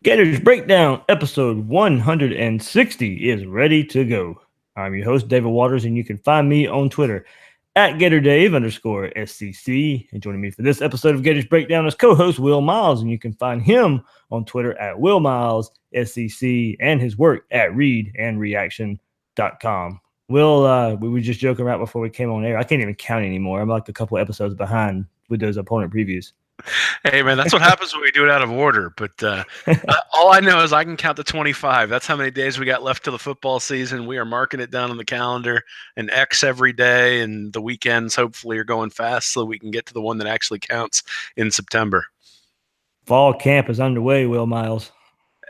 Gators Breakdown episode 160 is ready to go. I'm your host, David Waters, and you can find me on Twitter at GatorDave_SCC. And joining me for this episode of Gators Breakdown is co-host Will Miles, and you can find him on Twitter at WillMilesSCC and his work at readandreaction.com. Will, we were just joking right before we came on air. I can't even count anymore. I'm like a couple episodes behind with those opponent previews. Hey, man, that's what happens when we do it out of order. But all I know is I can count to 25. That's how many days we got left to the football season. We are marking it down on the calendar, an X every day, and the weekends hopefully are going fast so we can get to the one that actually counts in September. Fall camp is underway, Will Miles.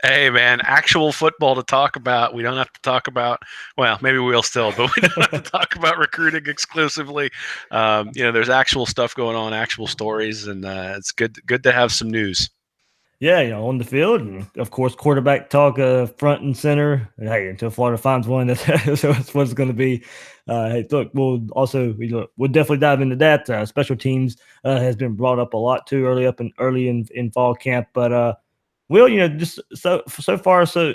Hey, man, actual football to talk about. We don't have to talk about, well, maybe we'll still, but we don't have to talk about recruiting exclusively. There's actual stuff going on, actual stories, and it's good to have some news. Yeah, on the field, and of course, quarterback talk front and center. And, hey, until Florida finds one, that's what it's going to be. Hey, look, we'll definitely dive into that. Special teams has been brought up a lot too early in fall camp, but Will, just so far so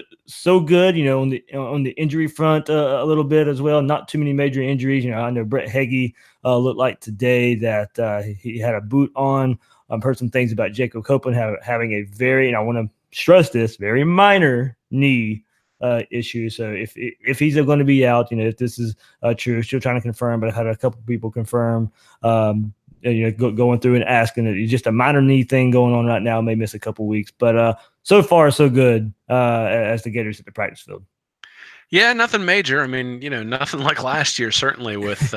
good. On the injury front a little bit as well. Not too many major injuries. I know Brett Heggie looked like today that he had a boot on. I've heard some things about Jacob Copeland having a very, and I want to stress this, very minor knee issue. So if he's going to be out, if this is true, still trying to confirm, but I had a couple people confirm. Going through and asking it. It's just a minor knee thing going on right now. May miss a couple weeks, but so far so good as the Gators at the practice field. Yeah, nothing major. I mean, nothing like last year, certainly with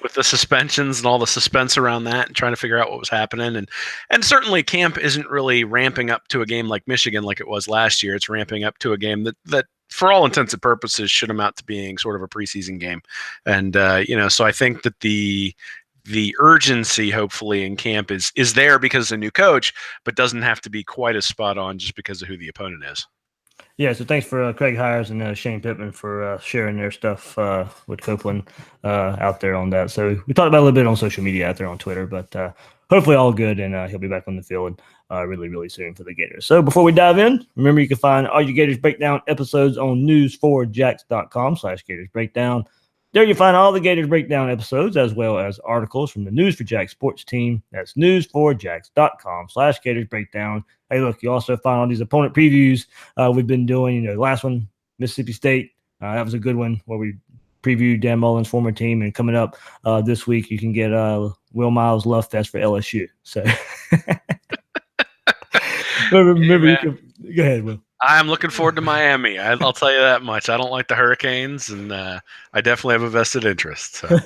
with the suspensions and all the suspense around that and trying to figure out what was happening. And certainly camp isn't really ramping up to a game like Michigan like it was last year. It's ramping up to a game that for all intents and purposes should amount to being sort of a preseason game. And, so I think that the urgency, hopefully, in camp is there because of a new coach, but doesn't have to be quite as spot on just because of who the opponent is. Yeah, so thanks for Craig Hires and Shane Pittman for sharing their stuff with Copeland out there on that. So we talked about a little bit on social media out there on Twitter, but hopefully all good, and he'll be back on the field really, really soon for the Gators. So before we dive in, remember you can find all your Gators Breakdown episodes on news4jax.com/Gators Breakdown. There you find all the Gators Breakdown episodes as well as articles from the News for Jax sports team. That's news4jax.com/Gators Breakdown. Hey, look, you also find all these opponent previews we've been doing. The last one, Mississippi State, that was a good one where we previewed Dan Mullen's former team. And coming up this week, you can get Will Miles Love Fest for LSU. So remember you can, go ahead, Will. I'm looking forward to Miami. I'll tell you that much. I don't like the Hurricanes, and I definitely have a vested interest. So.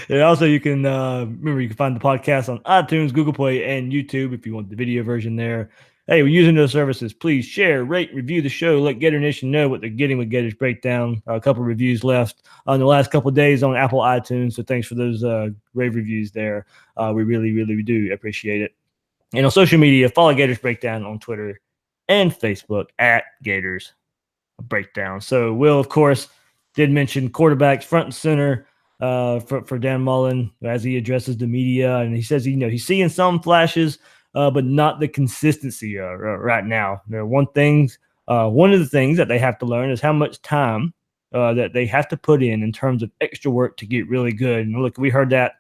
And also, you can remember you can find the podcast on iTunes, Google Play, and YouTube if you want the video version there. Hey, we're using those services. Please share, rate, review the show. Let Gator Nation know what they're getting with Gators Breakdown. A couple of reviews left on the last couple of days on Apple iTunes, so thanks for those rave reviews there. We really, really do appreciate it. And on social media, follow Gators Breakdown on Twitter and Facebook at Gators Breakdown. So Will, of course, did mention quarterbacks front and center for Dan Mullen as he addresses the media, and he says he's seeing some flashes, but not the consistency right now. One of the things that they have to learn is how much time that they have to put in terms of extra work to get really good. And look, we heard that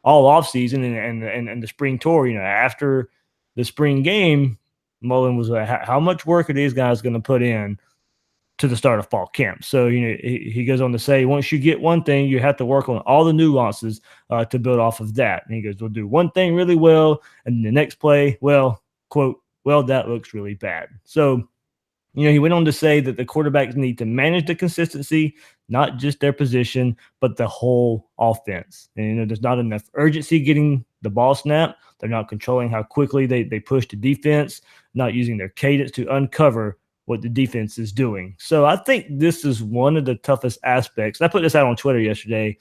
all offseason and the spring tour. After the spring game, Mullen was how much work are these guys going to put in to the start of fall camp? So, he goes on to say, once you get one thing, you have to work on all the nuances to build off of that. And he goes, we'll do one thing really well, and the next play, well, quote, well, that looks really bad. So, he went on to say that the quarterbacks need to manage the consistency, not just their position, but the whole offense. And, there's not enough urgency getting the ball snapped. They're not controlling how quickly they push the defense, not using their cadence to uncover what the defense is doing. So I think this is one of the toughest aspects. I put this out on Twitter yesterday,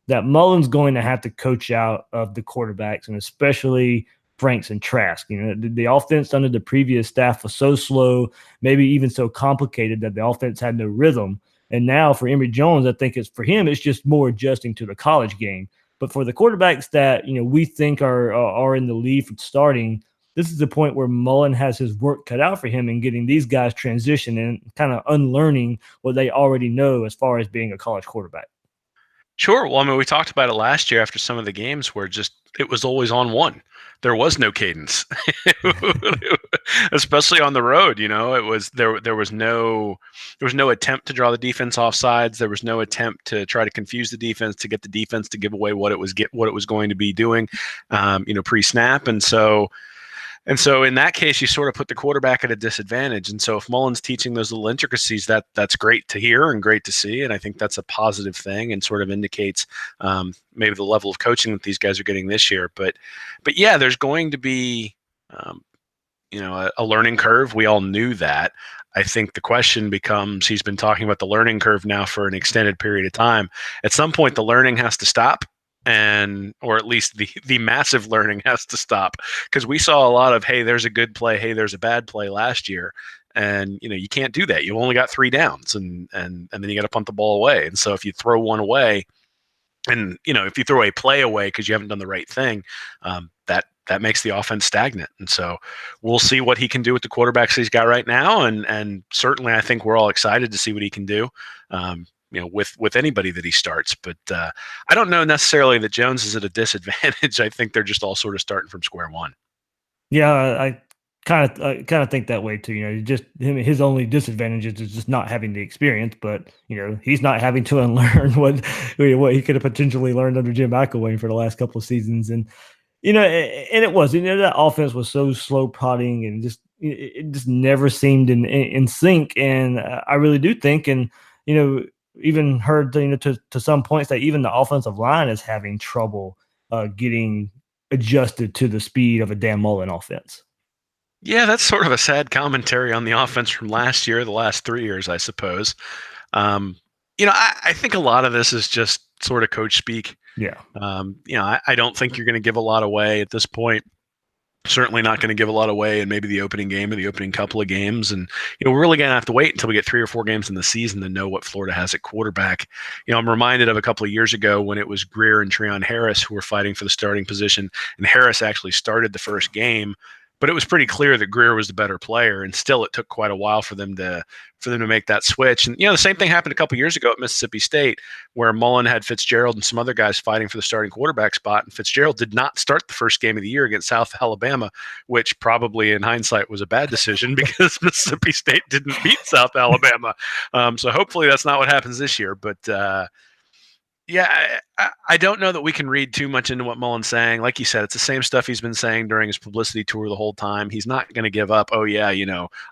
that Mullen's going to have to coach out of the quarterbacks, and especially Franks and Trask. The offense under the previous staff was so slow, maybe even so complicated that the offense had no rhythm. And now for Emory Jones, I think it's just more adjusting to the college game. But for the quarterbacks that we think are in the lead for starting, this is the point where Mullen has his work cut out for him in getting these guys transitioned and kind of unlearning what they already know as far as being a college quarterback. Sure. Well, I mean, we talked about it last year after some of the games where it was always on one. There was no cadence, especially on the road. It was there was no attempt to draw the defense off sides. There was no attempt to try to confuse the defense, to get the defense to give away what it was going to be doing, pre-snap. And so in that case, you sort of put the quarterback at a disadvantage. And so if Mullen's teaching those little intricacies, that's great to hear and great to see. And I think that's a positive thing and sort of indicates maybe the level of coaching that these guys are getting this year. But yeah, there's going to be, a learning curve. We all knew that. I think the question becomes, he's been talking about the learning curve now for an extended period of time. At some point, the learning has to stop. Or at least the massive learning has to stop, because we saw a lot of, hey, there's a good play, hey, there's a bad play last year, and you can't do that. You only got 3 downs, and then you got to punt the ball away. And so if you throw one away, and if you throw a play away because you haven't done the right thing, that makes the offense stagnant. And so we'll see what he can do with the quarterbacks he's got right now, and certainly I think we're all excited to see what he can do. With anybody that he starts. But I don't know necessarily that Jones is at a disadvantage. I think they're just all sort of starting from square one. Yeah, I kind of think that way too. Just his only disadvantage is just not having the experience. But he's not having to unlearn what he could have potentially learned under Jim McElwain for the last couple of seasons. And and it was that offense was so slow prodding and it just never seemed in sync. And I really do think, and even heard to some points that even the offensive line is having trouble getting adjusted to the speed of a Dan Mullen offense. Yeah, that's sort of a sad commentary on the offense from last year, the last 3 years, I suppose. I think a lot of this is just sort of coach speak. Yeah. I don't think you're going to give a lot away at this point. Certainly not going to give a lot away in maybe the opening game or the opening couple of games. And, we're really going to have to wait until we get 3 or 4 games in the season to know what Florida has at quarterback. I'm reminded of a couple of years ago when it was Greer and Treon Harris who were fighting for the starting position, and Harris actually started the first game, but it was pretty clear that Greer was the better player. And still, it took quite a while for them to make that switch. And, the same thing happened a couple of years ago at Mississippi State, where Mullen had Fitzgerald and some other guys fighting for the starting quarterback spot. And Fitzgerald did not start the first game of the year against South Alabama, which probably in hindsight was a bad decision because Mississippi State didn't beat South Alabama. So hopefully that's not what happens this year. But, yeah, I don't know that we can read too much into what Mullen's saying. Like you said, it's the same stuff he's been saying during his publicity tour the whole time. He's not going to give up, oh, yeah,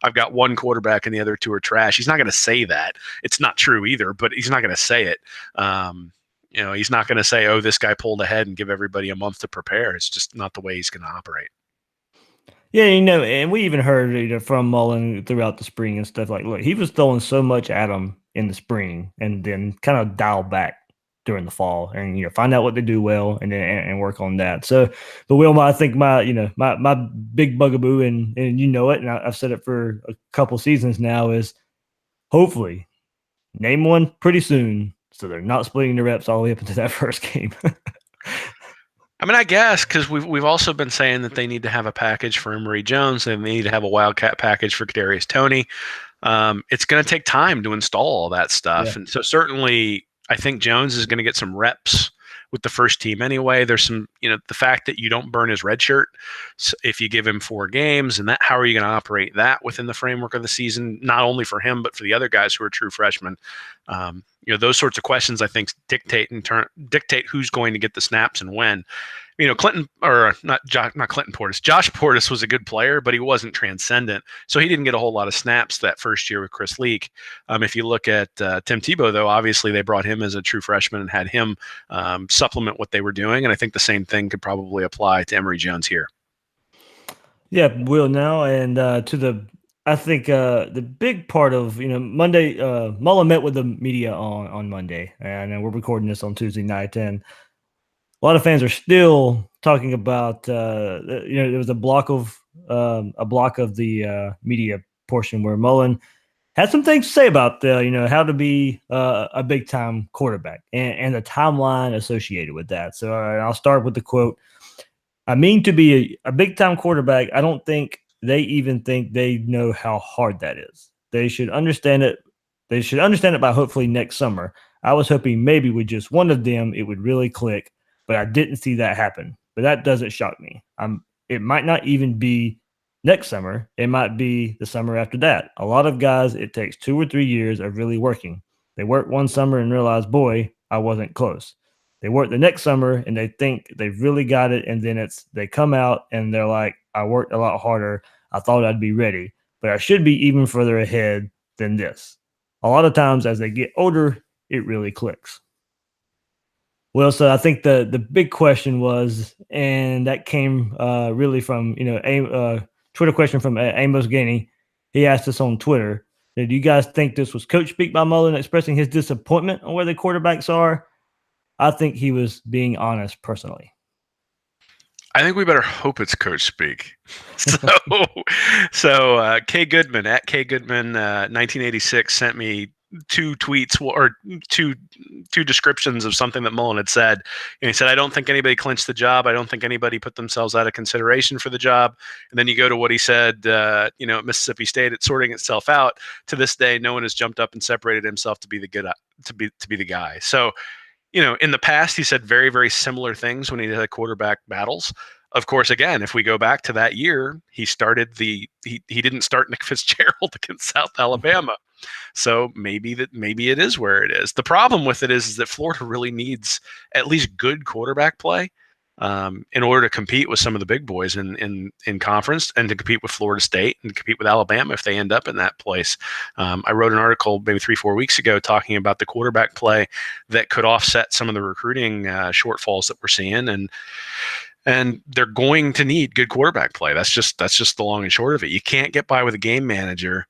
I've got one quarterback and the other 2 are trash. He's not going to say that. It's not true either, but he's not going to say it. He's not going to say, oh, this guy pulled ahead and give everybody a month to prepare. It's just not the way he's going to operate. Yeah, and we even heard from Mullen throughout the spring and stuff. Like, look, he was throwing so much at him in the spring and then kind of dialed back during the fall and find out what they do well and then and work on that. So, but Wilma, I think my big bugaboo and it, and I've said it for a couple seasons now, is hopefully name one pretty soon so they're not splitting the reps all the way up into that first game. I mean, I guess because we've also been saying that they need to have a package for Emory Jones and they need to have a Wildcat package for Kadarius Toney. It's going to take time to install all that stuff, and so certainly I think Jones is going to get some reps with the first team anyway. There's some, the fact that you don't burn his red shirt if you give him 4 games, and how are you going to operate that within the framework of the season, not only for him, but for the other guys who are true freshmen. Those sorts of questions, I think, dictate who's going to get the snaps and when. Clinton, or not Clinton Portis. Josh Portis was a good player, but he wasn't transcendent, so he didn't get a whole lot of snaps that first year with Chris Leak. If you look at Tim Tebow, though, obviously they brought him as a true freshman and had him supplement what they were doing, and I think the same thing could probably apply to Emory Jones here. Yeah, will now, and I think the big part of Monday, Mullen met with the media on Monday, and we're recording this on Tuesday night, and a lot of fans are still talking about there was a block of the media portion where Mullen had some things to say about how to be a big time quarterback and the timeline associated with that. So I'll start with the quote. I mean, to be a big time quarterback, I don't think they even think they know how hard that is. They should understand it. They should understand it by hopefully next summer. I was hoping maybe with just one of them it would really click, but I didn't see that happen. But that doesn't shock me. It might not even be next summer. It might be the summer after that. A lot of guys, it takes 2 or 3 years of really working. They work one summer and realize, boy, I wasn't close. They work the next summer and they think they've really got it, and then they come out and they're like, I worked a lot harder. I thought I'd be ready, but I should be even further ahead than this. A lot of times as they get older, it really clicks. Well, so I think the big question was, and that came really from a Twitter question from Amos Gainey. He asked us on Twitter, do you guys think this was coach speak by Mullen expressing his disappointment on where the quarterbacks are? I think he was being honest personally. I think we better hope it's coach speak. So K Goodman at K Goodman 1986 sent me two tweets or two descriptions of something that Mullen had said. And he said, I don't think anybody clinched the job. I don't think anybody put themselves out of consideration for the job. And then you go to what he said, at Mississippi State, it's sorting itself out. To this day, no one has jumped up and separated himself to be the good, to be the guy. So, in the past, he said very, very similar things when he had quarterback battles. Of course, again, if we go back to that year, he didn't start Nick Fitzgerald against South Alabama. So maybe it is where it is. The problem with it is that Florida really needs at least good quarterback play in order to compete with some of the big boys in conference, and to compete with Florida State and to compete with Alabama if they end up in that place. I wrote an article maybe 3-4 weeks ago talking about the quarterback play that could offset some of the recruiting shortfalls that we're seeing, and they're going to need good quarterback play. That's just the long and short of it. You can't get by with a game manager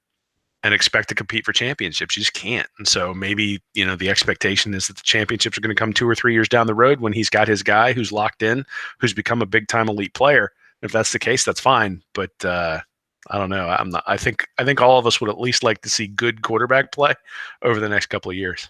and expect to compete for championships. You just can't. And so maybe, the expectation is that the championships are going to come 2 or 3 years down the road when he's got his guy who's locked in, who's become a big time elite player. If that's the case, that's fine. But I don't know. I think all of us would at least like to see good quarterback play over the next couple of years.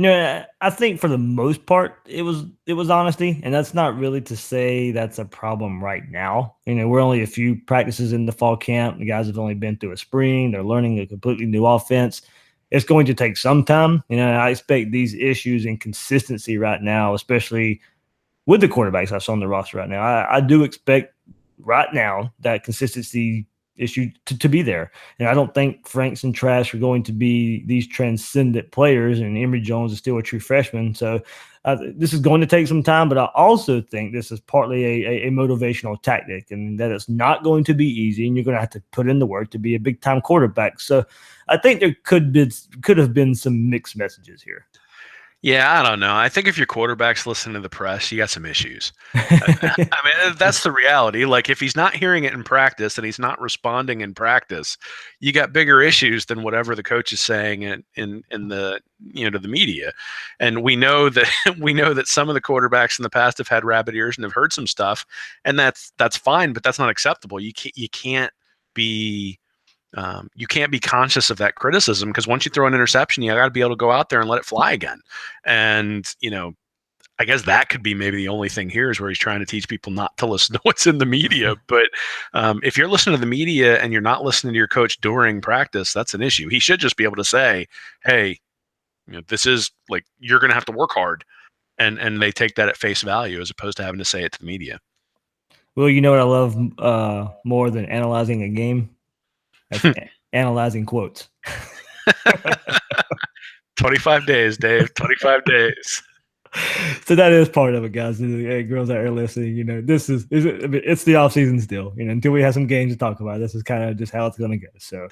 I think for the most part, it was honesty, and that's not really to say that's a problem right now. We're only a few practices in the fall camp. The guys have only been through a spring. They're learning a completely new offense. It's going to take some time. I expect these issues and consistency right now, especially with the quarterbacks I saw on the roster right now. I do expect right now that consistency issue to be there. And I don't think Franks and Trask are going to be these transcendent players, and Emory Jones is still a true freshman. So this is going to take some time, but I also think this is partly a motivational tactic, and that it's not going to be easy, and you're going to have to put in the work to be a big time quarterback. So I think there could have been some mixed messages here. Yeah, I don't know. I think if your quarterback's listening to the press, you got some issues. I mean, that's the reality. Like, if he's not hearing it in practice and he's not responding in practice, you got bigger issues than whatever the coach is saying in the to the media. And we know that some of the quarterbacks in the past have had rabbit ears and have heard some stuff, and that's fine, but that's not acceptable. You can't be conscious of that criticism, because once you throw an interception, you got to be able to go out there and let it fly again. And, I guess that could be maybe the only thing here, is where he's trying to teach people not to listen to what's in the media. But if you're listening to the media and you're not listening to your coach during practice, that's an issue. He should just be able to say, hey, this is like, you're going to have to work hard. And they take that at face value, as opposed to having to say it to the media. Well, you know what I love more than analyzing a game? Analyzing quotes. 25 days, Dave. 25 days. So that is part of it, guys. Hey, girls out there listening, it's the off season still. Until we have some games to talk about, this is kind of just how it's going to go. So,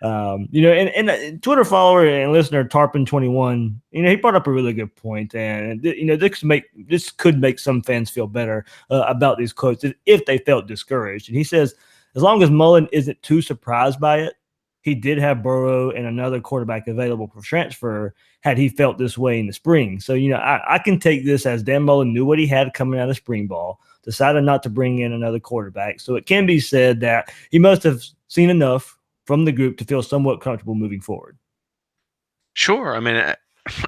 and Twitter follower and listener Tarpon21, he brought up a really good point, and this could make some fans feel better about these quotes if they felt discouraged. And he says, as long as Mullen isn't too surprised by it, he did have Burrow and another quarterback available for transfer had he felt this way in the spring. So, I can take this as Dan Mullen knew what he had coming out of spring ball, decided not to bring in another quarterback. So it can be said that he must have seen enough from the group to feel somewhat comfortable moving forward. Sure. I mean,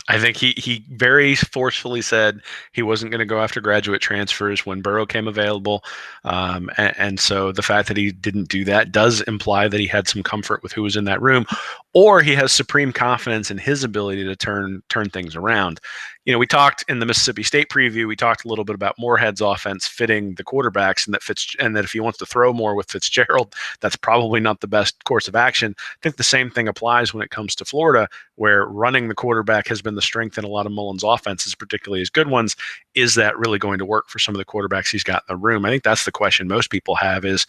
I think he very forcefully said he wasn't going to go after graduate transfers when Burrow came available, and so the fact that he didn't do that does imply that he had some comfort with who was in that room, or he has supreme confidence in his ability to turn things around. We talked in the Mississippi State preview. We talked a little bit about Moorhead's offense fitting the quarterbacks, and that if he wants to throw more with Fitzgerald, that's probably not the best course of action. I think the same thing applies when it comes to Florida, where running the quarterback has been the strength in a lot of Mullen's offenses, particularly his good ones. Is that really going to work for some of the quarterbacks he's got in the room? I think that's the question most people have is,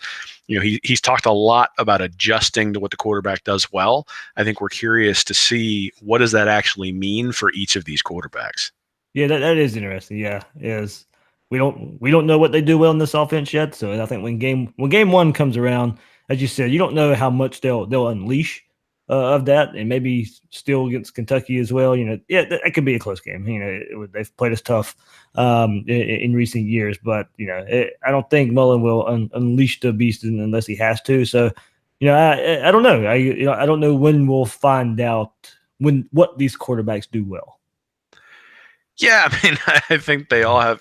he's talked a lot about adjusting to what the quarterback does well. I think we're curious to see what does that actually mean for each of these quarterbacks. Yeah, that is interesting. Yeah, is we don't know what they do well in this offense yet. So I think when game one comes around, as you said, you don't know how much they'll unleash of that, and maybe still against Kentucky as well. Yeah, that could be a close game. They've played us tough in recent years, but I don't think Mullen will unleash the beast unless he has to. So I don't know. I don't know when we'll find out what these quarterbacks do well. Yeah, I mean, I think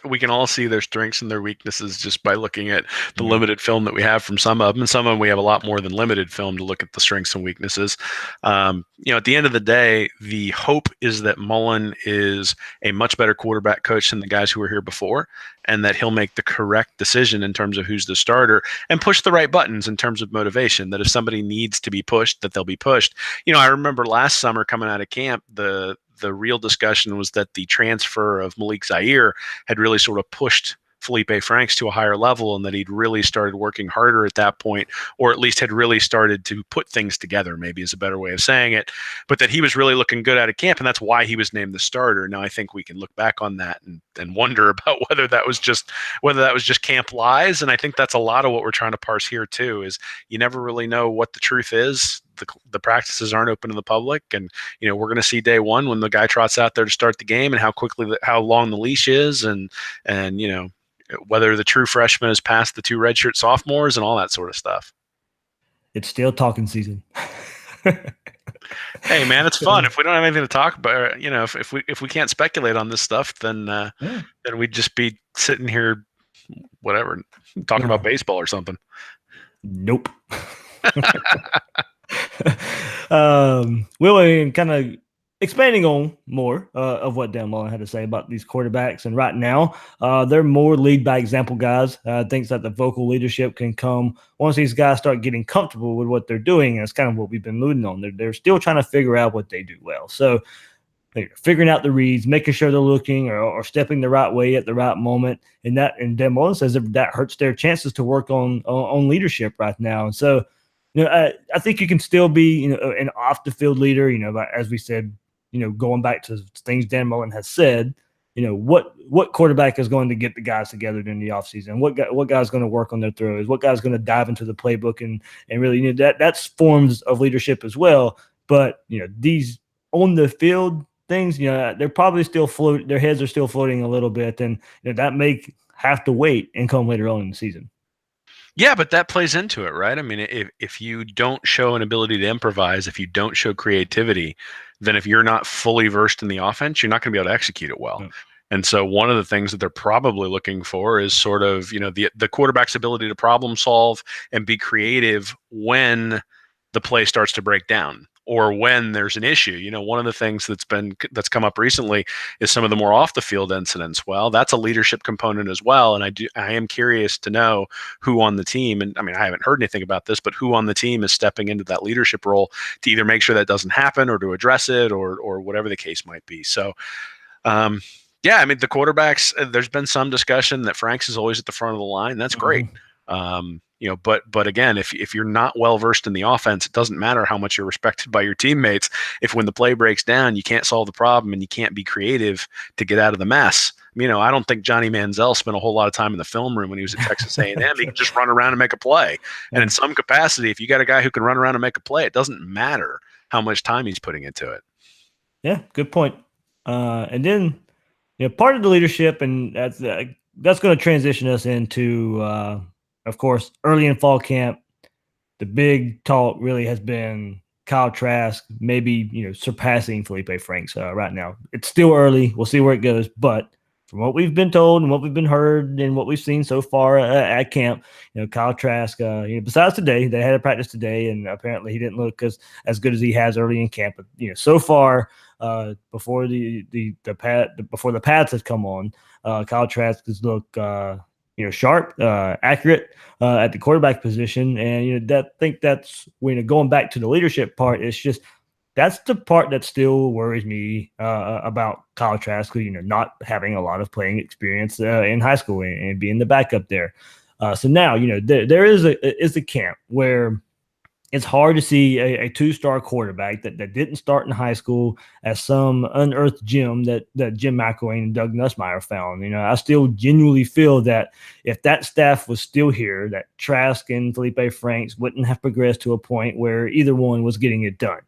we can all see their strengths and their weaknesses just by looking at the limited film that we have from some of them. And some of them we have a lot more than limited film to look at the strengths and weaknesses. At the end of the day, the hope is that Mullen is a much better quarterback coach than the guys who were here before, and that he'll make the correct decision in terms of who's the starter and push the right buttons in terms of motivation, that if somebody needs to be pushed, that they'll be pushed. I remember last summer coming out of camp, the real discussion was that the transfer of Malik Zaire had really sort of pushed Felipe Franks to a higher level, and that he'd really started working harder at that point, or at least had really started to put things together, maybe is a better way of saying it, but that he was really looking good out of camp, and that's why he was named the starter. Now, I think we can look back on that and wonder about whether that was just camp lies, and I think that's a lot of what we're trying to parse here too, is you never really know what the truth is. The practices aren't open to the public, and we're going to see day one when the guy trots out there to start the game, and how long the leash is, and whether the true freshman has passed the two redshirt sophomores and all that sort of stuff. It's still talking season. Hey man, it's fun. If we don't have anything to talk about, if we can't speculate on this stuff, then we'd just be sitting here, whatever, talking about baseball or something. Nope. We'll kind of expanding on more of what Dan Mullen had to say about these quarterbacks. And right now, they're more lead by example guys. Thinks that the vocal leadership can come once these guys start getting comfortable with what they're doing. And it's kind of what we've been alluding on. They're still trying to figure out what they do well. So they're figuring out the reads, making sure they're looking or stepping the right way at the right moment. And Dan Mullen says that hurts their chances to work on leadership right now. And so, I think you can still be, an off the field leader, as we said, going back to things Dan Mullen has said, what quarterback is going to get the guys together during the offseason? What guy's going to work on their throws? What guy's going to dive into the playbook and really, that's forms of leadership as well. But, these on the field things, they're probably still their heads are still floating a little bit. And that may have to wait and come later on in the season. Yeah, but that plays into it, right? I mean, if you don't show an ability to improvise, if you don't show creativity, then if you're not fully versed in the offense, you're not going to be able to execute it well. And so one of the things that they're probably looking for is sort of, the quarterback's ability to problem solve and be creative when the play starts to break down, or when there's an issue. One of the things that's come up recently is some of the more off the field incidents. Well, that's a leadership component as well. And I am curious to know who on the team, and I mean, I haven't heard anything about this, but who on the team is stepping into that leadership role to either make sure that doesn't happen or to address it or whatever the case might be. So, yeah, I mean, the quarterbacks, there's been some discussion that Franks is always at the front of the line. That's great. But again, if you're not well versed in the offense, it doesn't matter how much you're respected by your teammates. If when the play breaks down, you can't solve the problem and you can't be creative to get out of the mess. I don't think Johnny Manziel spent a whole lot of time in the film room when he was at Texas A&M. He could just run around and make a play. And in some capacity, if you got a guy who can run around and make a play, it doesn't matter how much time he's putting into it. Yeah, good point. And then, part of the leadership, and that's going to transition us into. Of course, early in fall camp, the big talk really has been Kyle Trask maybe surpassing Felipe Franks right now. It's still early. We'll see where it goes, but from what we've been told and what we've been heard and what we've seen so far at camp, Kyle Trask, besides today, they had a practice today, and apparently he didn't look as good as he has early in camp. But so far, before before the pads have come on, Kyle Trask has looked sharp, accurate at the quarterback position, and I think that's going back to the leadership part. It's just that's the part that still worries me about Kyle Trask, not having a lot of playing experience in high school and being the backup there. So now, there is a camp where it's hard to see a two-star quarterback that didn't start in high school as some unearthed gem that Jim McElwain and Doug Nussmeier found. I still genuinely feel that if that staff was still here, that Trask and Felipe Franks wouldn't have progressed to a point where either one was getting it done.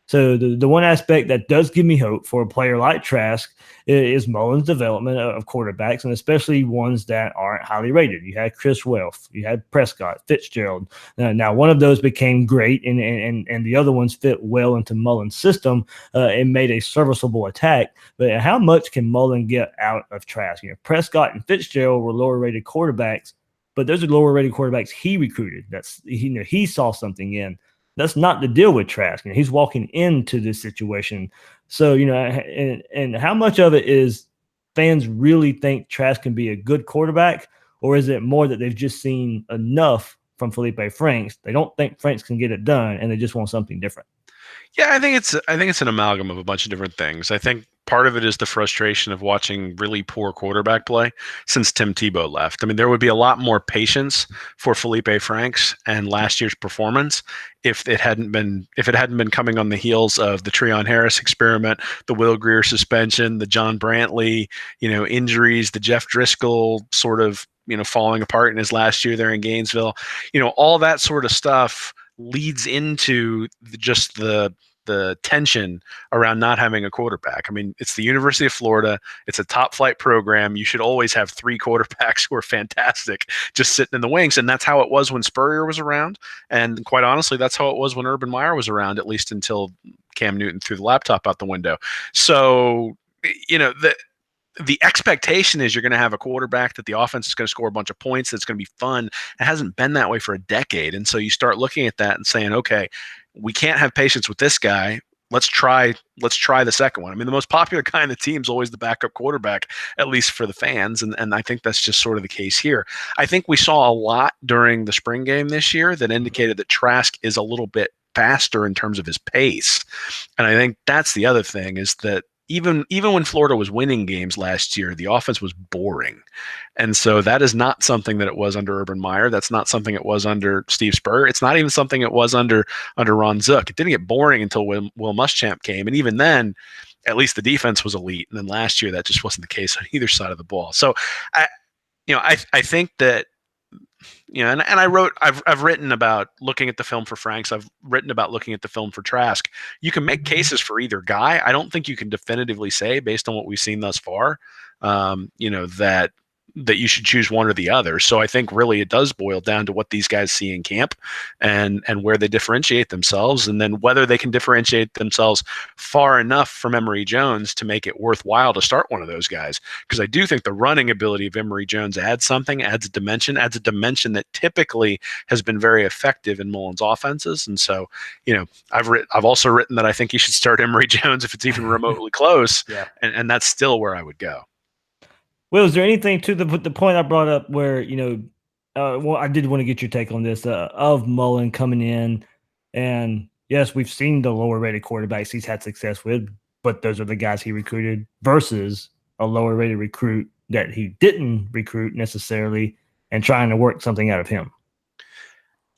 So the one aspect that does give me hope for a player like Trask is Mullen's development of quarterbacks, and especially ones that aren't highly rated. You had Chris Welf, you had Prescott, Fitzgerald. Now one of those became great, and the other ones fit well into Mullen's system and made a serviceable attack. But how much can Mullen get out of Trask? Prescott and Fitzgerald were lower rated quarterbacks, but those are lower rated quarterbacks he recruited. That's he saw something in. That's not the deal with Trask. He's walking into this situation. So, and how much of it is fans really think Trask can be a good quarterback, or is it more that they've just seen enough from Felipe Franks? They don't think Franks can get it done, and they just want something different. Yeah, I think it's an amalgam of a bunch of different things. I think part of it is the frustration of watching really poor quarterback play since Tim Tebow left. I mean, there would be a lot more patience for Felipe Franks and last year's performance if it hadn't been coming on the heels of the Treon Harris experiment, the Will Grier suspension, the John Brantley, injuries, the Jeff Driscoll sort of, falling apart in his last year there in Gainesville. All that sort of stuff leads into just the tension around not having a quarterback. I mean, it's the University of Florida. It's a top flight program. You should always have three quarterbacks who are fantastic just sitting in the wings. And that's how it was when Spurrier was around. And quite honestly, that's how it was when Urban Meyer was around, at least until Cam Newton threw the laptop out the window. So, the expectation is you're going to have a quarterback that the offense is going to score a bunch of points. That's going to be fun. It hasn't been that way for a decade. And so you start looking at that and saying, okay, we can't have patience with this guy. Let's try the second one. I mean, the most popular guy in the team is always the backup quarterback, at least for the fans. And I think that's just sort of the case here. I think we saw a lot during the spring game this year that indicated that Trask is a little bit faster in terms of his pace. And I think that's the other thing is that even when Florida was winning games last year, the offense was boring. And so that is not something that it was under Urban Meyer. That's not something it was under Steve Spurrier. It's not even something it was under Ron Zook. It didn't get boring until Will Muschamp came. And even then, at least the defense was elite. And then last year, that just wasn't the case on either side of the ball. So I think that, and I've written about looking at the film for Franks. I've written about looking at the film for Trask. You can make cases for either guy. I don't think you can definitively say, based on what we've seen thus far, that you should choose one or the other. So I think really it does boil down to what these guys see in camp and where they differentiate themselves, and then whether they can differentiate themselves far enough from Emory Jones to make it worthwhile to start one of those guys. Because I do think the running ability of Emory Jones adds a dimension that typically has been very effective in Mullen's offenses. And so, I've also written that I think you should start Emory Jones if it's even remotely close. Yeah. And that's still where I would go. Will, is there anything to the point I brought up where, I did want to get your take on this, of Mullen coming in, and yes, we've seen the lower rated quarterbacks he's had success with, but those are the guys he recruited versus a lower rated recruit that he didn't recruit necessarily and trying to work something out of him.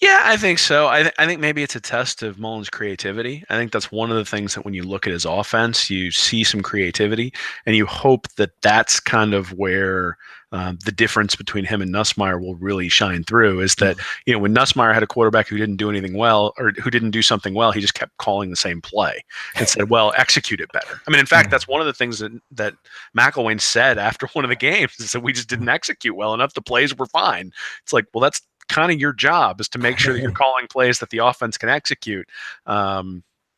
Yeah, I think so. I think maybe it's a test of Mullen's creativity. I think that's one of the things that when you look at his offense, you see some creativity, and you hope that that's kind of where the difference between him and Nussmeier will really shine through. Is that when Nussmeier had a quarterback who didn't do anything well or who didn't do something well, he just kept calling the same play and said, "Well, execute it better." I mean, in fact, that's one of the things that McElwain said after one of the games is that we just didn't execute well enough. The plays were fine. It's like, well, that's kind of your job is to make sure that you're calling plays that the offense can execute.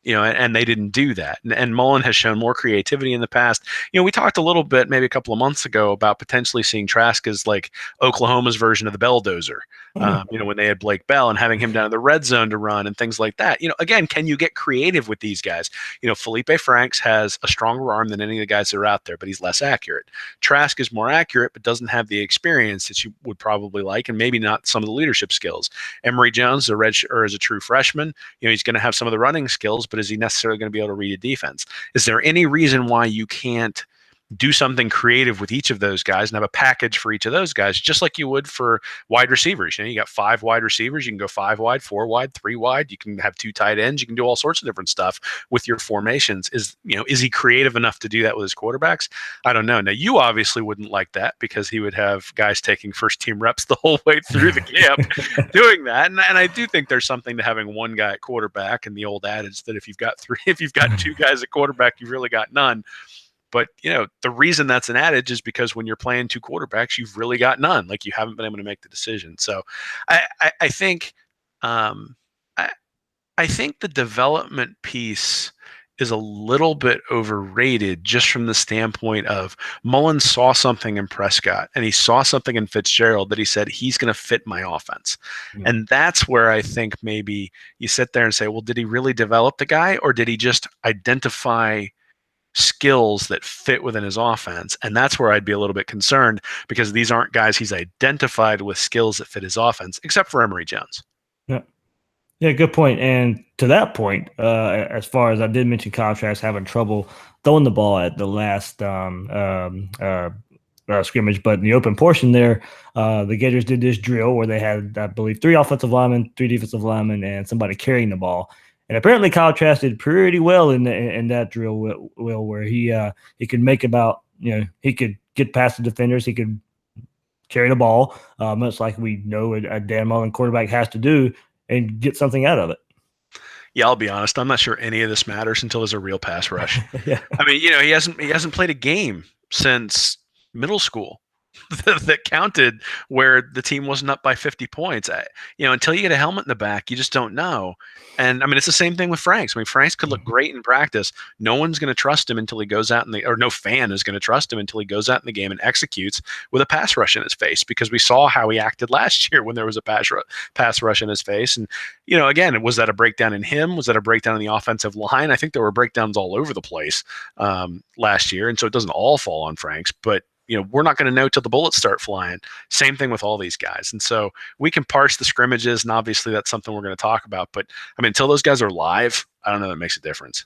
and they didn't do that. And Mullen has shown more creativity in the past. We talked a little bit, maybe a couple of months ago, about potentially seeing Trask as like Oklahoma's version of the Belldozer. When they had Blake Bell and having him down in the red zone to run and things like that. Again, can you get creative with these guys? Felipe Franks has a stronger arm than any of the guys that are out there, but he's less accurate. Trask is more accurate, but doesn't have the experience that you would probably like, and maybe not some of the leadership skills. Emory Jones, is a true freshman. He's going to have some of the running skills, but is he necessarily going to be able to read a defense? Is there any reason why you can't do something creative with each of those guys and have a package for each of those guys, just like you would for wide receivers? You got 5 wide receivers. You can go 5 wide, 4 wide, 3 wide. You can have 2 tight ends. You can do all sorts of different stuff with your formations. Is he creative enough to do that with his quarterbacks? I don't know. Now, you obviously wouldn't like that because he would have guys taking first team reps the whole way through the camp doing that. And I do think there's something to having one guy at quarterback, and the old adage that if you've got 2 guys at quarterback, you've really got none. But, the reason that's an adage is because when you're playing 2 quarterbacks, you've really got none. Like, you haven't been able to make the decision. So I think I think the development piece is a little bit overrated, just from the standpoint of Mullen saw something in Prescott and he saw something in Fitzgerald that he said, he's going to fit my offense. Mm-hmm. And that's where I think maybe you sit there and say, well, did he really develop the guy, or did he just identify skills that fit within his offense? And that's where I'd be a little bit concerned, because these aren't guys he's identified with skills that fit his offense, except for Emory Jones. Yeah, good point. And to that point, as far as I did mention, Trask having trouble throwing the ball at the last scrimmage, but in the open portion there, the Gators did this drill where they had, I believe, 3 offensive linemen, 3 defensive linemen, and somebody carrying the ball. And apparently Trask did pretty well in that drill, where he could make about, he could get past the defenders, he could carry the ball, much like we know a Dan Mullen quarterback has to do, and get something out of it. Yeah, I'll be honest, I'm not sure any of this matters until there's a real pass rush. Yeah. I mean, he hasn't played a game since middle school that counted where the team wasn't up by 50 points. Until you get a helmet in the back, you just don't know. And I mean, it's the same thing with Franks. I mean, Franks could look great in practice. No one's going to trust him until he goes out or no fan is going to trust him until he goes out in the game and executes with a pass rush in his face, because we saw how he acted last year when there was a pass rush in his face. And, again, was that a breakdown in him? Was that a breakdown in the offensive line? I think there were breakdowns all over the place last year. And so it doesn't all fall on Franks, but we're not going to know till the bullets start flying. Same thing with all these guys. And so we can parse the scrimmages, and obviously that's something we're going to talk about. But I mean, until those guys are live, I don't know that makes a difference.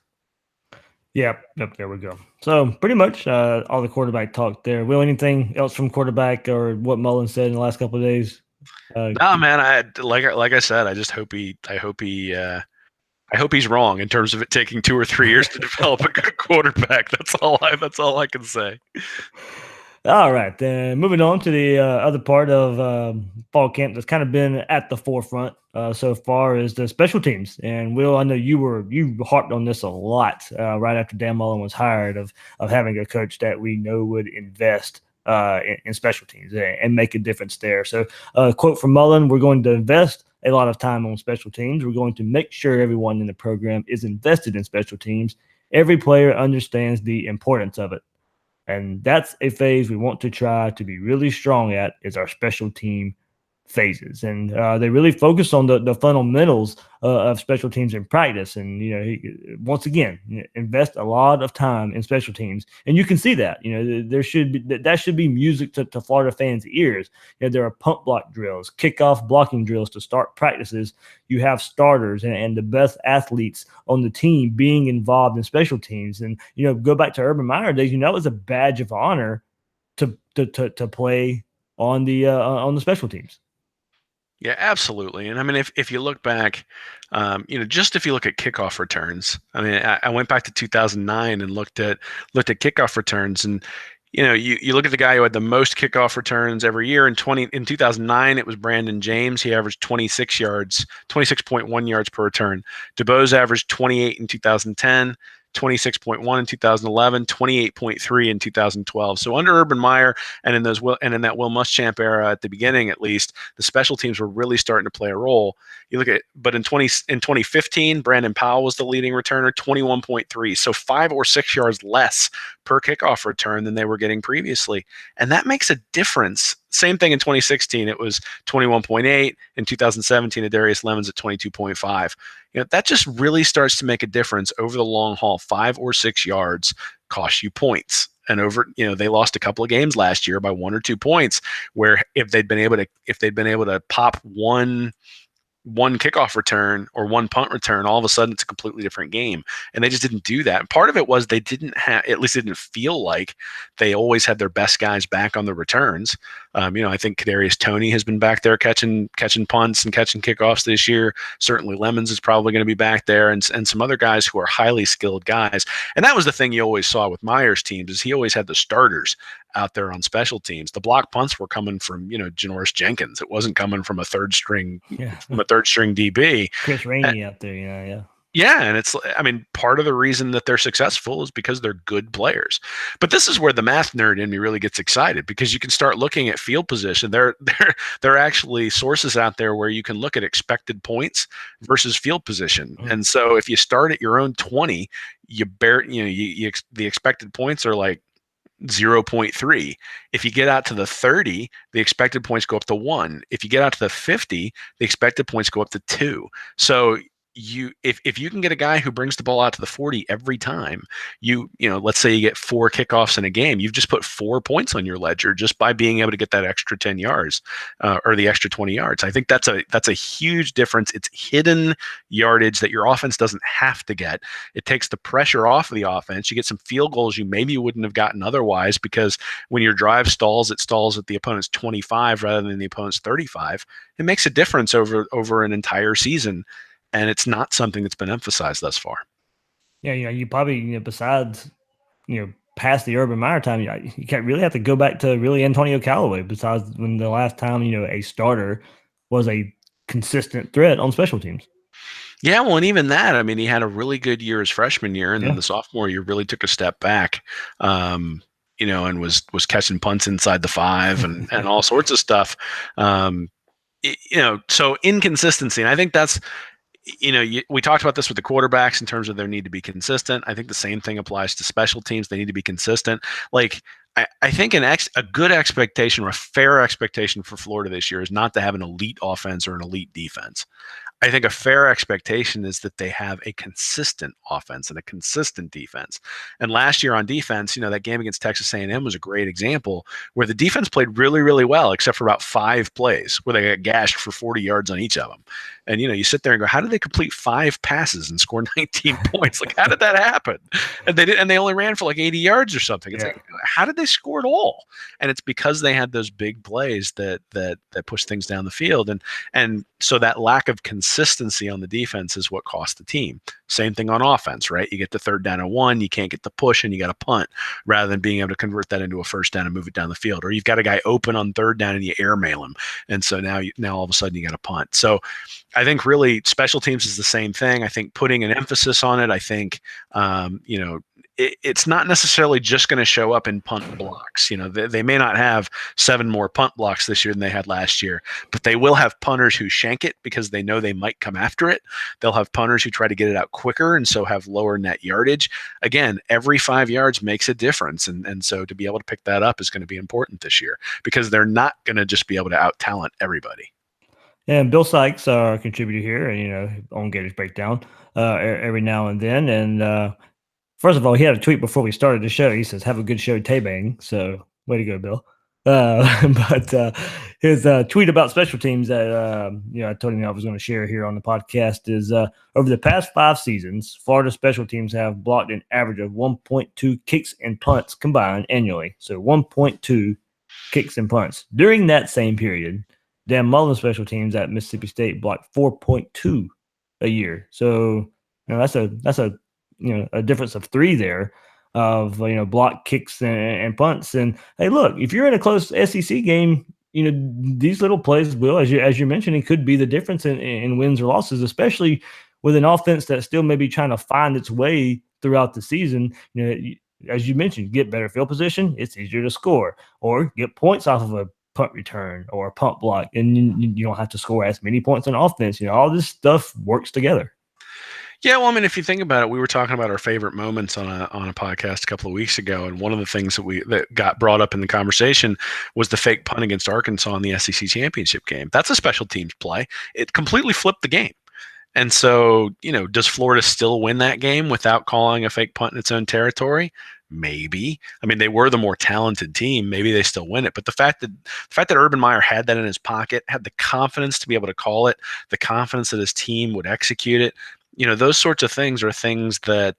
Yep, there we go. So pretty much all the quarterback talk there. Will, anything else from quarterback or what Mullen said in the last couple of days? No, man. Like I said, I just hope I hope he's wrong in terms of it taking 2 or 3 years to develop a good quarterback. That's all I can say. All right, then moving on to the other part of fall camp that's kind of been at the forefront so far is the special teams. And Will, I know you harped on this a lot right after Dan Mullen was hired of having a coach that we know would invest in special teams and make a difference there. So quote from Mullen: "We're going to invest a lot of time on special teams. We're going to make sure everyone in the program is invested in special teams. Every player understands the importance of it. And that's a phase we want to try to be really strong at, is our special team phases." And they really focus on the fundamentals of special teams in practice. And, once again, invest a lot of time in special teams. And you can see that, that should be music to Florida fans' ears. There are pump block drills, kickoff blocking drills to start practices. You have starters and the best athletes on the team being involved in special teams. And, go back to Urban Meyer days, it was a badge of honor to play on the special teams. Yeah, absolutely. And I mean, if you look back, just if you look at kickoff returns, I mean, I went back to 2009 and looked at kickoff returns, and you look at the guy who had the most kickoff returns every year. In 2009, it was Brandon James. He averaged 26.1 yards per return. DeBose averaged 28 in 2010. 26.1 in 2011, 28.3 in 2012. So under Urban Meyer and in that Will Muschamp era at the beginning, at least, the special teams were really starting to play a role. You look at, but in 2015, Brandon Powell was the leading returner, 21.3, so 5 or 6 yards less per kickoff return than they were getting previously, and that makes a difference. Same thing in 2016, it was 21.8. In 2017, Darius Lemons at 22.5. That just really starts to make a difference over the long haul. 5 or 6 yards cost you points. And they lost a couple of games last year by 1 or 2 points, where if they'd been able to pop one kickoff return or one punt return, all of a sudden it's a completely different game. And they just didn't do that. And part of it was they didn't have, at least it didn't feel like they always had their best guys back on the returns. I think Kadarius Toney has been back there catching punts and catching kickoffs this year. Certainly Lemons is probably going to be back there, and some other guys who are highly skilled guys. And that was the thing you always saw with Meyer's teams, is he always had the starters out there on special teams. The block punts were coming from, Janoris Jenkins. It wasn't coming from a third string DB. Chris Rainey out there, yeah. Yeah, and part of the reason that they're successful is because they're good players. But this is where the math nerd in me really gets excited, because you can start looking at field position. There are actually sources out there where you can look at expected points versus field position. Mm-hmm. And so if you start at your own 20, the expected points are like 0.3. If you get out to the 30, the expected points go up to 1. If you get out to the 50, the expected points go up to 2. So if you can get a guy who brings the ball out to the 40 every time, let's say you get 4 kickoffs in a game, you've just put 4 points on your ledger just by being able to get that extra 10 yards or the extra 20 yards. I think that's a huge difference. It's hidden yardage that your offense doesn't have to get. It takes the pressure off of the offense. You get some field goals you maybe wouldn't have gotten otherwise, because when your drive stalls, it stalls at the opponent's 25 rather than the opponent's 35. It makes a difference over an entire season. And it's not something that's been emphasized thus far. Yeah, you probably, besides, past the Urban Meyer time, you can't really have to go back to really Antonio Callaway, besides when the last time, a starter was a consistent threat on special teams. Yeah, well, and even that, he had a really good year his freshman year, and then the sophomore year really took a step back, and was catching punts inside the 5 and all sorts of stuff. So inconsistency, and I think that's, we talked about this with the quarterbacks in terms of their need to be consistent. I think the same thing applies to special teams. They need to be consistent. Like, I think a good expectation or a fair expectation for Florida this year is not to have an elite offense or an elite defense. I think a fair expectation is that they have a consistent offense and a consistent defense. And last year on defense, that game against Texas A&M was a great example where the defense played really, really well, except for about 5 plays where they got gashed for 40 yards on each of them. And, you sit there and go, how did they complete 5 passes and score 19 points? Like, how did that happen? And they only ran for like 80 yards or something. It's like, how did they score it all? And it's because they had those big plays that pushed things down the field. And so that lack of consistency on the defense is what cost the team. Same thing on offense, right? You get the 3rd down and 1, you can't get the push, and you got to punt rather than being able to convert that into a 1st down and move it down the field. Or you've got a guy open on 3rd down and you airmail him, and so now all of a sudden you got to punt. So I think really special teams is the same thing. I think putting an emphasis on it. I think it's not necessarily just going to show up in punt blocks. They may not have 7 more punt blocks this year than they had last year, but they will have punters who shank it because they know they might come after it. They'll have punters who try to get it out quicker and so have lower net yardage. Again, every 5 yards makes a difference. And so to be able to pick that up is going to be important this year, because they're not going to just be able to out-talent everybody. And Bill Sykes, our contributor here, on Gators Breakdown every now and then. And first of all, he had a tweet before we started the show. He says, "Have a good show, Tay-Bang." So way to go, Bill. But his tweet about special teams that I told him I was going to share here on the podcast is over the past 5 seasons, Florida special teams have blocked an average of 1.2 kicks and punts combined annually. So 1.2 kicks and punts. During that same period, Dan Mullen special teams at Mississippi State blocked 4.2 a year. So that's a difference of 3 there of block kicks and punts. And hey, look, if you're in a close SEC game, these little plays will, as you're mentioning, could be the difference in wins or losses, especially with an offense that's still maybe trying to find its way throughout the season, as you mentioned, get better field position, it's easier to score, or get points off of a punt return or a punt block, and you don't have to score as many points on offense. All this stuff works together. Yeah, well, I mean, if you think about it, we were talking about our favorite moments on a podcast a couple of weeks ago, and one of the things that got brought up in the conversation was the fake punt against Arkansas in the SEC championship game. That's a special teams play. It completely flipped the game. And so, does Florida still win that game without calling a fake punt in its own territory? Maybe. I mean, they were the more talented team. Maybe they still win it. But the fact that Urban Meyer had that in his pocket, had the confidence to be able to call it, the confidence that his team would execute it, those sorts of things are things that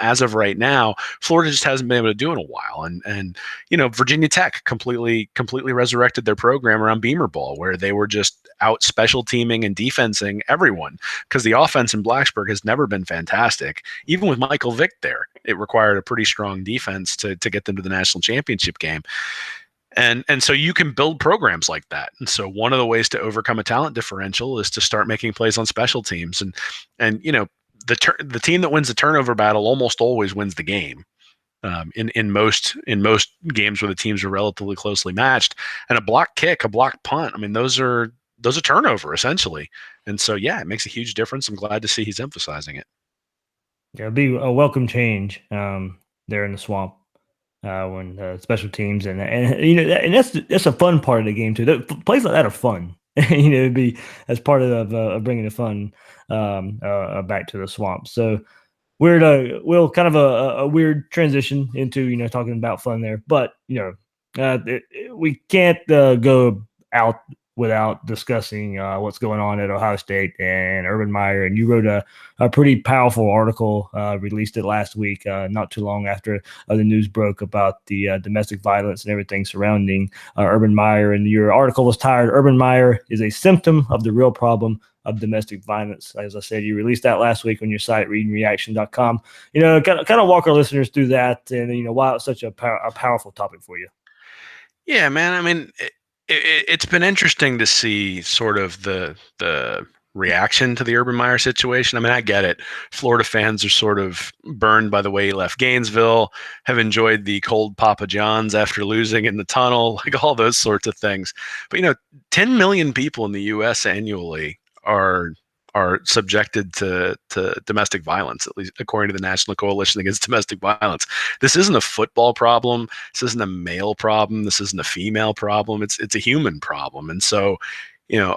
as of right now, Florida just hasn't been able to do in a while. And Virginia Tech completely resurrected their program around Beamer Ball, where they were just out special teaming and defensing everyone, because the offense in Blacksburg has never been fantastic. Even with Michael Vick there, it required a pretty strong defense to get them to the national championship game. And so you can build programs like that. And so one of the ways to overcome a talent differential is to start making plays on special teams. And the team that wins the turnover battle almost always wins the game. In most games where the teams are relatively closely matched, and a block kick, a block punt, I mean, those are turnover essentially. And so, yeah, it makes a huge difference. I'm glad to see he's emphasizing it. Yeah, it'd be a welcome change there in the swamp. When special teams and that's a fun part of the game too. Plays like that are fun. It'd be as part of bringing the fun back to the swamp. So we'll kind of a weird transition into talking about fun there, but we can't go out without discussing what's going on at Ohio State and Urban Meyer. And you wrote a pretty powerful article, released it last week, not too long after the news broke about the domestic violence and everything surrounding Urban Meyer. And your article was titled, "Urban Meyer is a Symptom of the Real Problem of Domestic Violence." As I said, you released that last week on your site, readingreaction.com. Kind of walk our listeners through that and, why it's such a powerful topic for you. Yeah, man. I mean, it's been interesting to see sort of the reaction to the Urban Meyer situation. I mean, I get it. Florida fans are sort of burned by the way he left Gainesville, have enjoyed the cold Papa John's after losing in the tunnel, like all those sorts of things. But 10 million people in the U.S. annually are subjected to domestic violence, at least according to the National Coalition Against Domestic Violence. This isn't a football problem. This isn't a male problem. This isn't a female problem. It's a human problem. And so,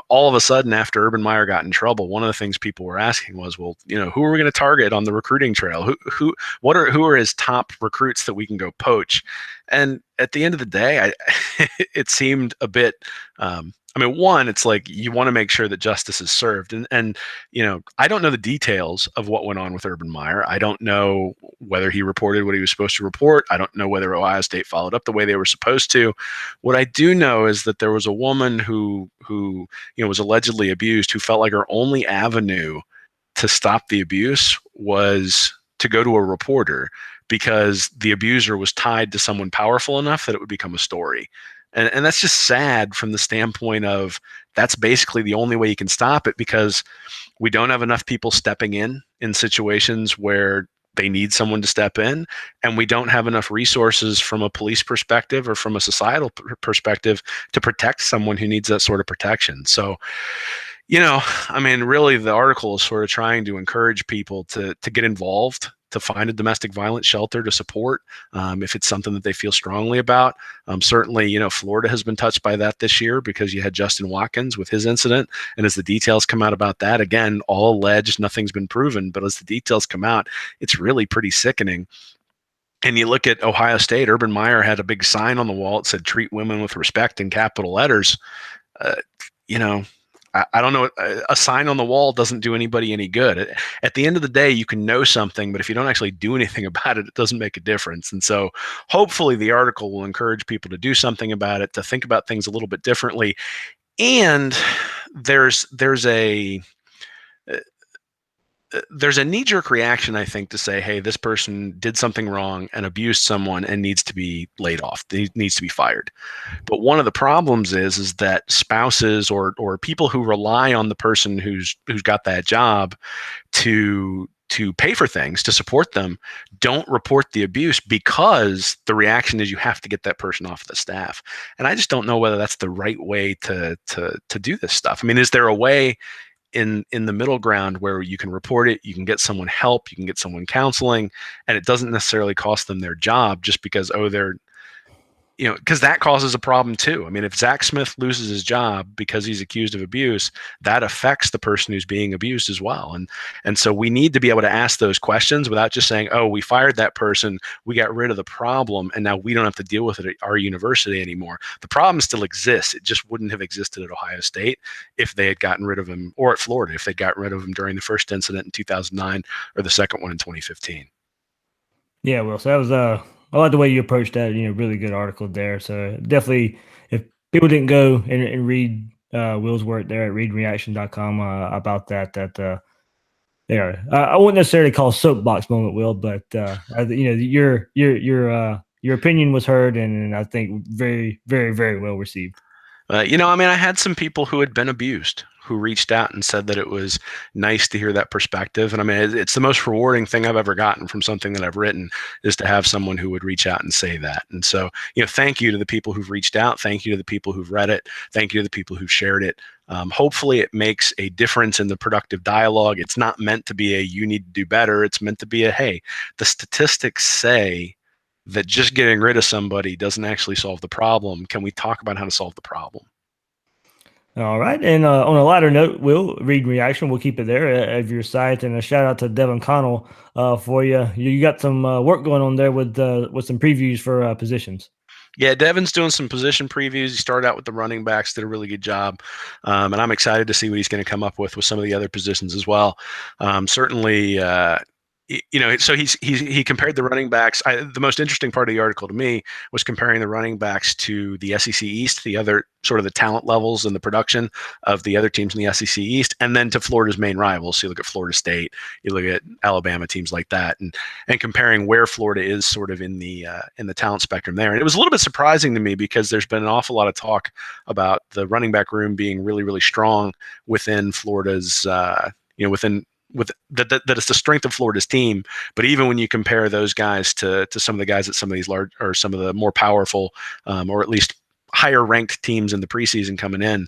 all of a sudden after Urban Meyer got in trouble, one of the things people were asking was, well, who are we going to target on the recruiting trail? Who are his top recruits that we can go poach? And at the end of the day, it seemed a bit, one, it's like you want to make sure that justice is served. And I don't know the details of what went on with Urban Meyer. I don't know whether he reported what he was supposed to report. I don't know whether Ohio State followed up the way they were supposed to. What I do know is that there was a woman who was allegedly abused, who felt like her only avenue to stop the abuse was to go to a reporter, because the abuser was tied to someone powerful enough that it would become a story. And that's just sad from the standpoint of that's basically the only way you can stop it, because we don't have enough people stepping in situations where they need someone to step in, and we don't have enough resources from a police perspective or from a societal perspective to protect someone who needs that sort of protection. So, really the article is sort of trying to encourage people to get involved, to find a domestic violence shelter to support if it's something that they feel strongly about. Certainly, Florida has been touched by that this year, because you had Justin Watkins with his incident. And as the details come out about that, again, all alleged, nothing's been proven. But as the details come out, it's really pretty sickening. And you look at Ohio State, Urban Meyer had a big sign on the wall that said, "Treat women with respect," in capital letters. I don't know. A sign on the wall doesn't do anybody any good. At the end of the day, you can know something, but if you don't actually do anything about it, it doesn't make a difference. And so hopefully the article will encourage people to do something about it, to think about things a little bit differently. And there's a knee-jerk reaction, I think, to say, hey, this person did something wrong and abused someone and needs to be laid off, needs to be fired. But one of the problems is that spouses or people who rely on the person who's got that job to to pay for things to support them don't report the abuse because the reaction is you have to get that person off the staff. And I just don't know whether that's the right way to do this stuff. I mean, is there a way in the middle ground where you can report it, you can get someone help, you can get someone counseling, and it doesn't necessarily cost them their job just because, oh, they're, because that causes a problem too. I mean, if Zach Smith loses his job because he's accused of abuse, that affects the person who's being abused as well. And so we need to be able to ask those questions without just saying, oh, we fired that person, we got rid of the problem, and now we don't have to deal with it at our university anymore. The problem still exists. It just wouldn't have existed at Ohio State if they had gotten rid of him, or at Florida if they got rid of him during the first incident in 2009 or the second one in 2015. Yeah, well, so that was I like the way you approached that. Really good article there. So definitely, if people didn't go and read Will's work there at readreaction.com about that, yeah, I wouldn't necessarily call soapbox moment, Will, but your opinion was heard, and I think very, very, very well received. I had some people who had been abused who reached out and said that it was nice to hear that perspective. And I mean, it's the most rewarding thing I've ever gotten from something that I've written, is to have someone who would reach out and say that. And so, thank you to the people who've reached out. Thank you to the people who've read it. Thank you to the people who've shared it. Hopefully it makes a difference in the productive dialogue. It's not meant to be a, you need to do better. It's meant to be a, hey, the statistics say that just getting rid of somebody doesn't actually solve the problem. Can we talk about how to solve the problem? All right. And on a lighter note, we'll read reaction. We'll keep it there of your site. And a shout out to Devin Connell for you. You got some work going on there with some previews for positions. Yeah, Devin's doing some position previews. He started out with the running backs, did a really good job. And I'm excited to see what he's going to come up with some of the other positions as well. Certainly, so he compared the running backs. The most interesting part of the article to me was comparing the running backs to the SEC East, the other sort of the talent levels and the production of the other teams in the SEC East, and then to Florida's main rivals. So you look at Florida State, you look at Alabama, teams like that, and comparing where Florida is sort of in the talent spectrum there. And it was a little bit surprising to me because there's been an awful lot of talk about the running back room being really, really strong within Florida's, that it's the strength of Florida's team. But even when you compare those guys to some of the guys at some of these large, or some of the more powerful, or at least higher ranked teams in the preseason coming in,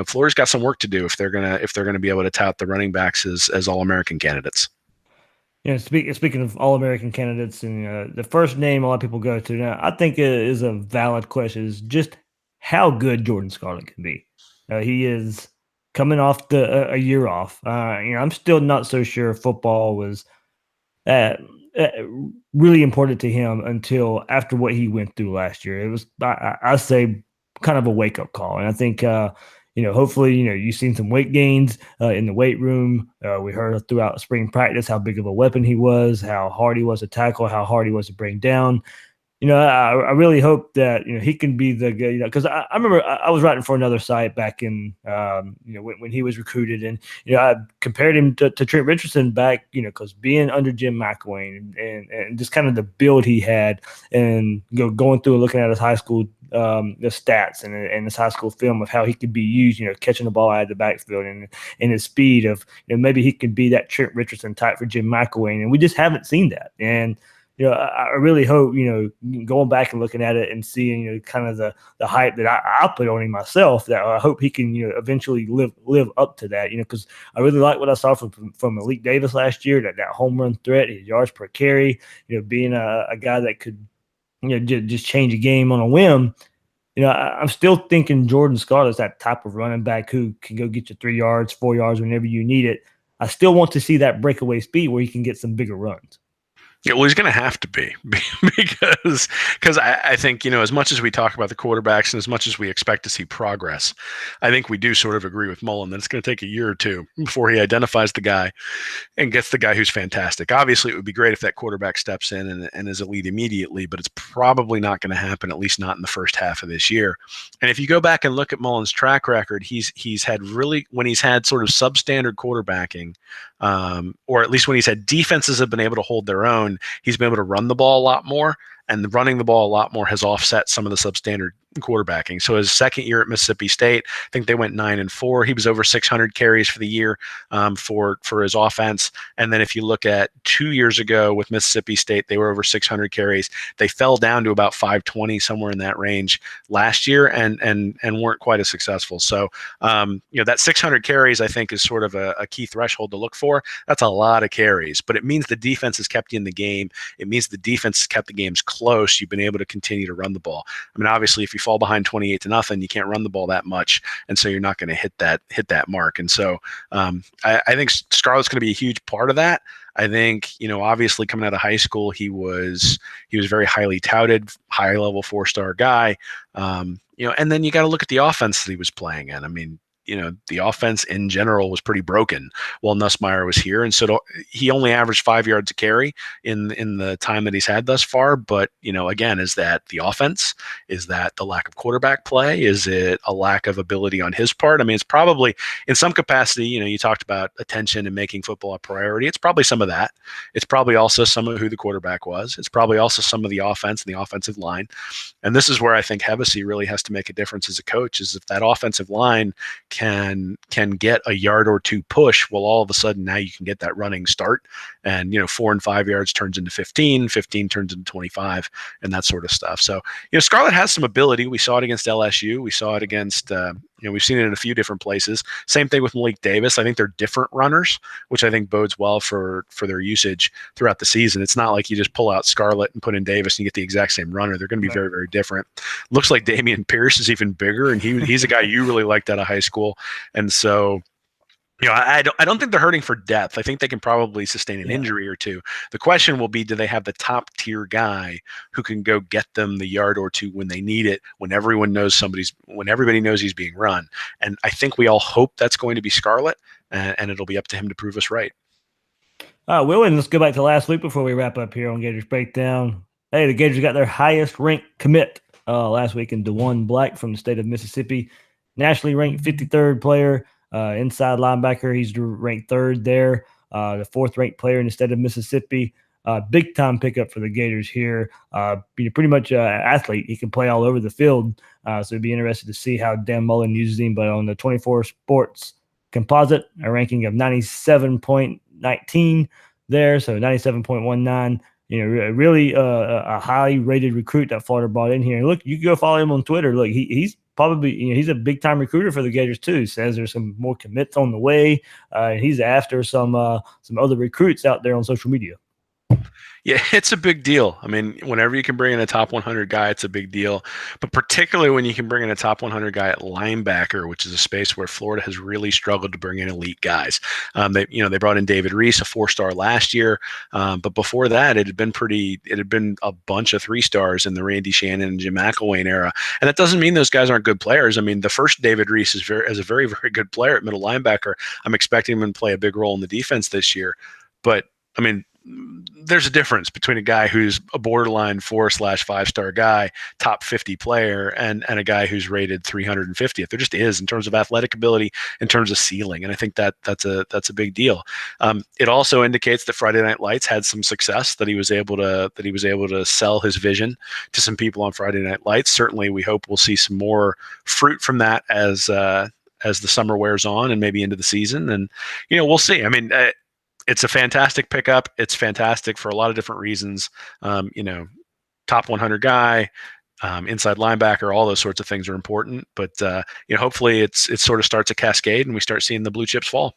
Florida's got some work to do if they're gonna be able to tout the running backs as All-American candidates. Speaking of All-American candidates, and the first name a lot of people go to now, I think is a valid question, is just how good Jordan Scarlett can be. He is coming off a year off. I'm still not so sure football was really important to him until after what he went through last year. It was, I say, kind of a wake up call. And I think, hopefully, you've seen some weight gains in the weight room. We heard throughout spring practice how big of a weapon he was, how hard he was to tackle, how hard he was to bring down. I really hope that, he can be the guy, because I remember I was writing for another site back in, when he was recruited, and, I compared him to Trent Richardson back, because being under Jim McElwain and just kind of the build he had, and, going through and looking at his high school, the stats and his high school film of how he could be used, catching the ball out of the backfield, and his speed of, maybe he could be that Trent Richardson type for Jim McElwain. And we just haven't seen that. And, I really hope, going back and looking at it and seeing, kind of the hype that I put on him myself, that I hope he can, eventually live up to that, because I really like what I saw from Malik Davis last year, that home run threat, his yards per carry, being a guy that could, just change a game on a whim. I'm still thinking Jordan Scarlett's that type of running back who can go get you 3 yards, 4 yards whenever you need it. I still want to see that breakaway speed where he can get some bigger runs. Yeah, well, he's going to have to be because I think, as much as we talk about the quarterbacks and as much as we expect to see progress, I think we do sort of agree with Mullen that it's going to take a year or two before he identifies the guy and gets the guy who's fantastic. Obviously, it would be great if that quarterback steps in and is elite immediately, but it's probably not going to happen, at least not in the first half of this year. And if you go back and look at Mullen's track record, he's had really, when he's had sort of substandard quarterbacking, or at least when he's had defenses have been able to hold their own, he's been able to run the ball a lot more, and running the ball a lot more has offset some of the substandard quarterbacking. So his second year at Mississippi State, I think they went 9-4. He was over 600 carries for the year for his offense. And then if you look at 2 years ago with Mississippi State, they were over 600 carries. They fell down to about 520, somewhere in that range last year, and weren't quite as successful. So that 600 carries, I think, is sort of a key threshold to look for. That's a lot of carries, but it means the defense has kept you in the game. It means the defense has kept the games close. You've been able to continue to run the ball. I mean, obviously, if you fall behind 28-0, you can't run the ball that much, and so you're not going to hit that mark. And so I think Scarlett's going to be a huge part of that. I think, obviously coming out of high school, he was very highly touted, high level 4-star guy. And then you got to look at the offense that he was playing in. I mean, the offense in general was pretty broken while Nussmeier was here. And so he only averaged 5 yards a carry in the time that he's had thus far. But, again, is that the offense? Is that the lack of quarterback play? Is it a lack of ability on his part? I mean, it's probably in some capacity, you talked about attention and making football a priority. It's probably some of that. It's probably also some of who the quarterback was. It's probably also some of the offense and the offensive line. And this is where I think Hevesy really has to make a difference as a coach, is if that offensive line can get a yard or two push, well, all of a sudden now you can get that running start, and 4 and 5 yards turns into 15 turns into 25, and that sort of stuff. So Scarlett has some ability. We saw it against LSU. We saw it against we've seen it in a few different places. Same thing with Malik Davis. I think they're different runners, which I think bodes well for their usage throughout the season. It's not like you just pull out Scarlett and put in Davis and you get the exact same runner. They're going to be very, very different. Looks like Damian Pierce is even bigger, and he's a guy you really liked out of high school. And so, I don't think they're hurting for depth. I think they can probably sustain an injury or two. The question will be, do they have the top tier guy who can go get them the yard or two when they need it, when everybody knows he's being run? And I think we all hope that's going to be Scarlett, and it'll be up to him to prove us right. Will, and let's go back to last week before we wrap up here on Gators Breakdown. Hey, the Gators got their highest ranked commit last week in DeJuan Black from the state of Mississippi, nationally ranked 53rd player. Inside linebacker, he's ranked 3rd there. The 4th ranked player in the state of Mississippi. Big time pickup for the Gators here. Pretty much an athlete. He can play all over the field. So it'd be interested to see how Dan Mullen uses him. But on the 24 Sports composite, a ranking of 97.19 there, so 97.19. Really a highly rated recruit that Florida brought in here. And look, you can go follow him on Twitter. Look, he's probably, he's a big time recruiter for the Gators too. He says there's some more commits on the way. He's after some other recruits out there on social media. Yeah, it's a big deal. I mean, whenever you can bring in a top 100 guy, it's a big deal. But particularly when you can bring in a top 100 guy at linebacker, which is a space where Florida has really struggled to bring in elite guys. They brought in David Reese, a 4-star last year, but before that, it had been a bunch of 3-stars in the Randy Shannon and Jim McElwain era. And that doesn't mean those guys aren't good players. I mean, the first David Reese is a very, very good player at middle linebacker. I'm expecting him to play a big role in the defense this year. But I mean, there's a difference between a guy who's a borderline 4/5-star guy, top 50 player, and a guy who's rated 350th. There just is, in terms of athletic ability, in terms of ceiling, and I think that's a big deal. It also indicates that Friday Night Lights had some success, that he was able to sell his vision to some people on Friday Night Lights. Certainly, we hope we'll see some more fruit from that as the summer wears on and maybe into the season, and we'll see. I mean. It's a fantastic pickup. It's fantastic for a lot of different reasons. Top 100 guy, inside linebacker, all those sorts of things are important. But hopefully it sort of starts a cascade and we start seeing the blue chips fall.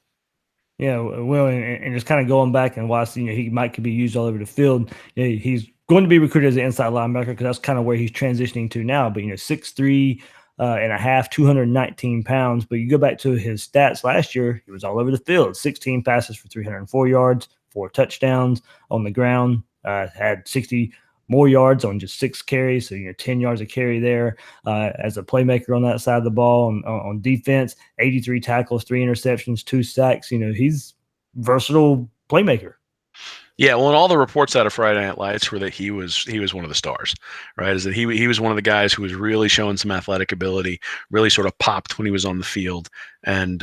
Yeah, well, and just kind of going back and watching, he could be used all over the field. He's going to be recruited as an inside linebacker because that's kind of where he's transitioning to now. But 6'3" and a half, 219 pounds. But you go back to his stats last year, he was all over the field. 16 passes for 304 yards, 4 touchdowns on the ground, had 60 more yards on just 6 carries. So, 10 yards a carry there as a playmaker on that side of the ball. On defense, 83 tackles, 3 interceptions, 2 sacks. He's versatile playmaker. Yeah, well, and all the reports out of Friday Night Lights were that he was one of the stars, right? Is that he was one of the guys who was really showing some athletic ability, really sort of popped when he was on the field, and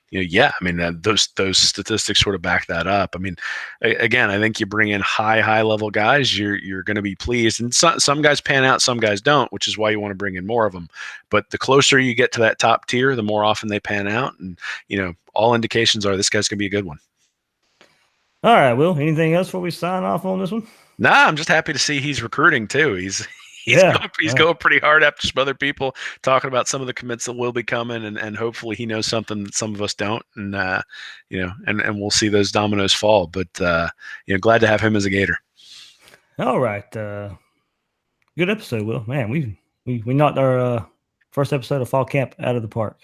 Yeah, I mean, those statistics sort of back that up. I mean, again, I think you bring in high level guys, you're going to be pleased, and some guys pan out, some guys don't, which is why you want to bring in more of them. But the closer you get to that top tier, the more often they pan out, and all indications are this guy's going to be a good one. All right, Will. Anything else before we sign off on this one? Nah, I'm just happy to see he's recruiting too. He's going pretty hard after some other people, talking about some of the commits that will be coming, and hopefully he knows something that some of us don't, and and we'll see those dominoes fall. But glad to have him as a Gator. All right, good episode, Will. Man, we knocked our first episode of fall camp out of the park.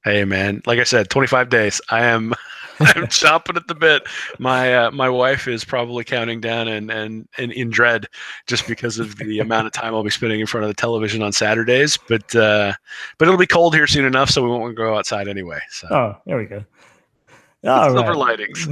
Hey man, like I said, 25 days. I'm chomping at the bit. My wife is probably counting down and in dread just because of the amount of time I'll be spending in front of the television on Saturdays. But it'll be cold here soon enough, so we won't go outside anyway. So there we go. All right. Silver lightings.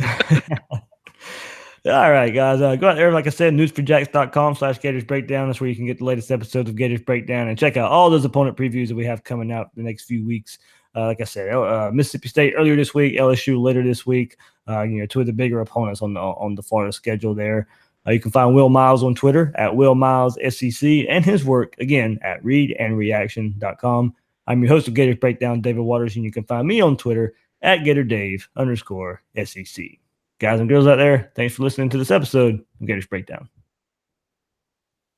All right, guys. Go out there, like I said, newsforjacks.com/Gators Breakdown. That's where you can get the latest episodes of Gators Breakdown and check out all those opponent previews that we have coming out the next few weeks. Like I said, Mississippi State earlier this week, LSU later this week. Two of the bigger opponents on the Florida schedule there. You can find Will Miles on Twitter at WillMilesSEC and his work, again, at readandreaction.com. I'm your host of Gators Breakdown, David Waters, and you can find me on Twitter at GatorDave_SEC. Guys and girls out there, thanks for listening to this episode of Gators Breakdown.